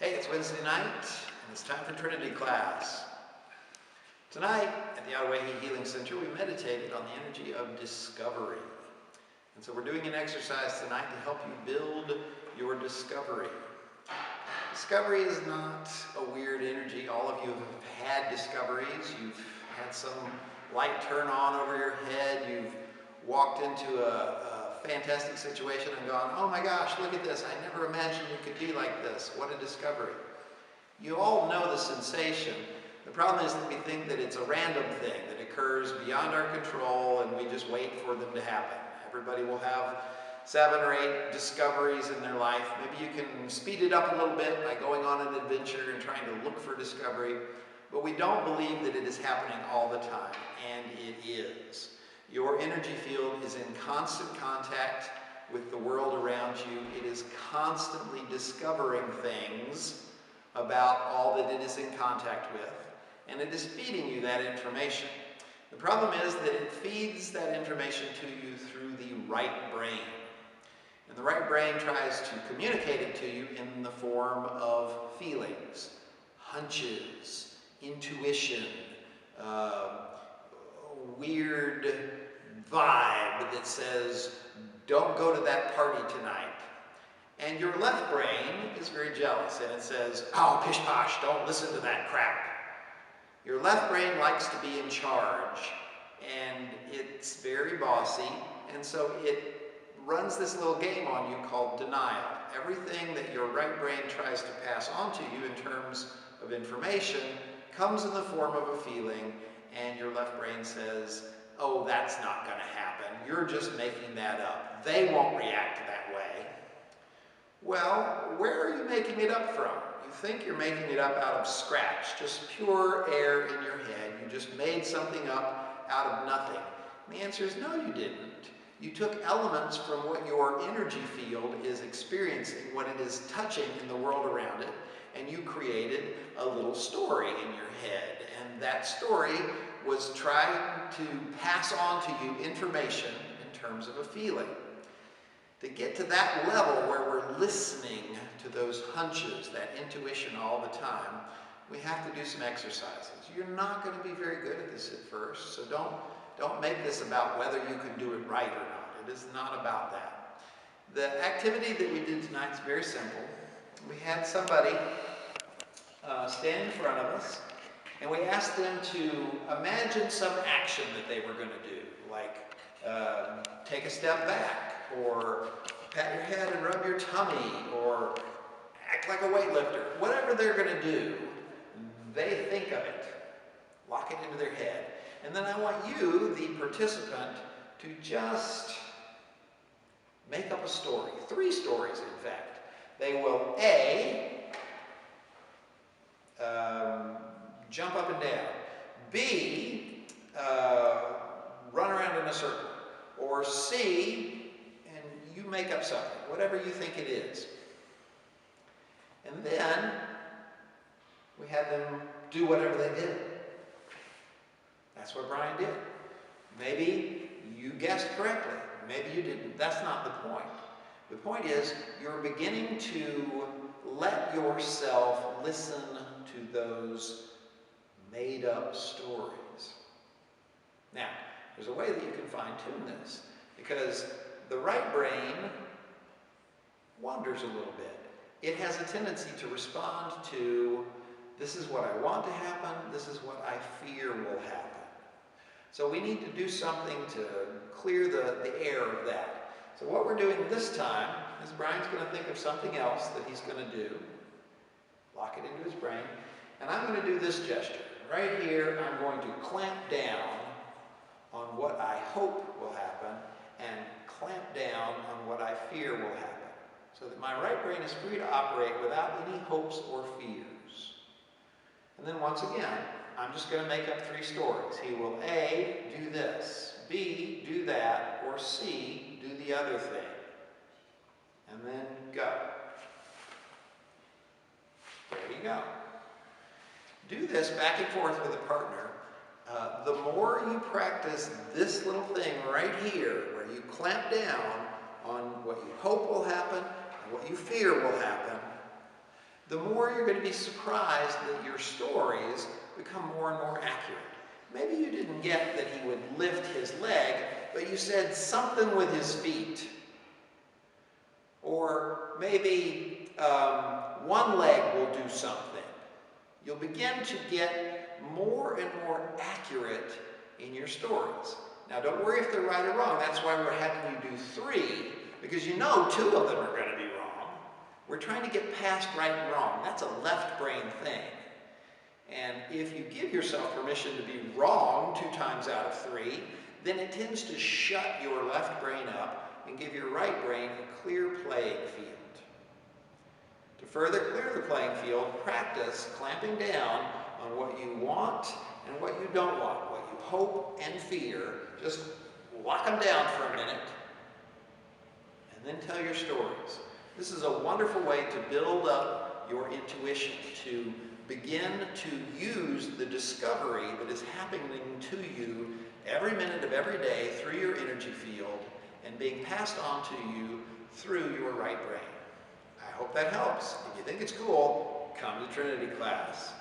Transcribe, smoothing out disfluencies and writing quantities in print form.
Hey, it's Wednesday night, and it's time for Trinity class. Tonight, at the Adawehi Healing Center, we meditated on the energy of discovery. And so we're doing an exercise tonight to help you build your discovery. Discovery is not a weird energy. All of you have had discoveries. You've had some light turn on over your head. You've walked into a fantastic situation and gone, oh my gosh, look at this. I never imagined it could be like this. What a discovery. You all know the sensation. The problem is that we think that it's a random thing that occurs beyond our control and we just wait for them to happen. Everybody will have 7 or 8 discoveries in their life. Maybe you can speed it up a little bit by going on an adventure and trying to look for discovery, but we don't believe that it is happening all the time, and it is. Your energy field is in constant contact with the world around you. It is constantly discovering things about all that it is in contact with, and it is feeding you that information. The problem is that it feeds that information to you through the right brain. And the right brain tries to communicate it to you in the form of feelings, hunches, intuition, weird vibe that says, don't go to that party tonight. And your left brain is very jealous and it says, oh, pish posh, don't listen to that crap. Your left brain likes to be in charge and it's very bossy, and so it runs this little game on you called denial. Everything that your right brain tries to pass on to you in terms of information comes in the form of a feeling, and your left brain says, oh, that's not going to happen. You're just making that up. They won't react that way. Well, where are you making it up from? You think you're making it up out of scratch, just pure air in your head. You just made something up out of nothing. And the answer is no, you didn't. You took elements from what your energy field is experiencing, what it is touching in the world around it, and you created a little story in your head. And that story was trying to pass on to you information in terms of a feeling. To get to that level where we're listening to those hunches, that intuition all the time, we have to do some exercises. You're not going to be very good at this at first, so don't make this about whether you can do it right or not. It is not about that. The activity that we did tonight is very simple. We had somebody stand in front of us, and we asked them to imagine some action that they were going to do, like take a step back, or pat your head and rub your tummy, or act like a weightlifter. Whatever they're going to do, they think of it, lock it into their head. And then I want you, the participant, to just make up a story. 3 stories, in fact. They will A, jump up and down. B, run around in a circle. Or C, and you make up something, whatever you think it is. And then we had them do whatever they did. That's what Brian did. Maybe you guessed correctly. Maybe you didn't. That's not the point. The point is you're beginning to let yourself listen to those made-up stories. Now, there's a way that you can fine-tune this, because the right brain wanders a little bit. It has a tendency to respond to, this is what I want to happen, this is what I fear will happen. So we need to do something to clear the air of that. So what we're doing this time is Brian's going to think of something else that he's going to do, lock it into his brain, and I'm going to do this gesture. Right here, I'm going to clamp down on what I hope will happen and clamp down on what I fear will happen, so that my right brain is free to operate without any hopes or fears. And then once again, I'm just going to make up 3 stories. He will A, do this, B, do that, or C, do the other thing. And then go. There you go. Do this back and forth with a partner. The more you practice this little thing right here, where you clamp down on what you hope will happen and what you fear will happen, the more you're going to be surprised that your stories become more and more accurate. Maybe you didn't get that he would lift his leg, but you said something with his feet. Or maybe one leg will do something. You'll begin to get more and more accurate in your stories. Now, don't worry if they're right or wrong. That's why we're having you do 3, because you know 2 of them are going to be wrong. We're trying to get past right and wrong. That's a left brain thing. And if you give yourself permission to be wrong 2 times out of 3, then it tends to shut your left brain up and give your right brain a clear playing field. To further clear the playing field, practice clamping down on what you want and what you don't want, what you hope and fear. Just lock them down for a minute and then tell your stories. This is a wonderful way to build up your intuition, to begin to use the discovery that is happening to you every minute of every day through your energy field and being passed on to you through your right brain. I hope that helps. If you think it's cool, come to Trinity class.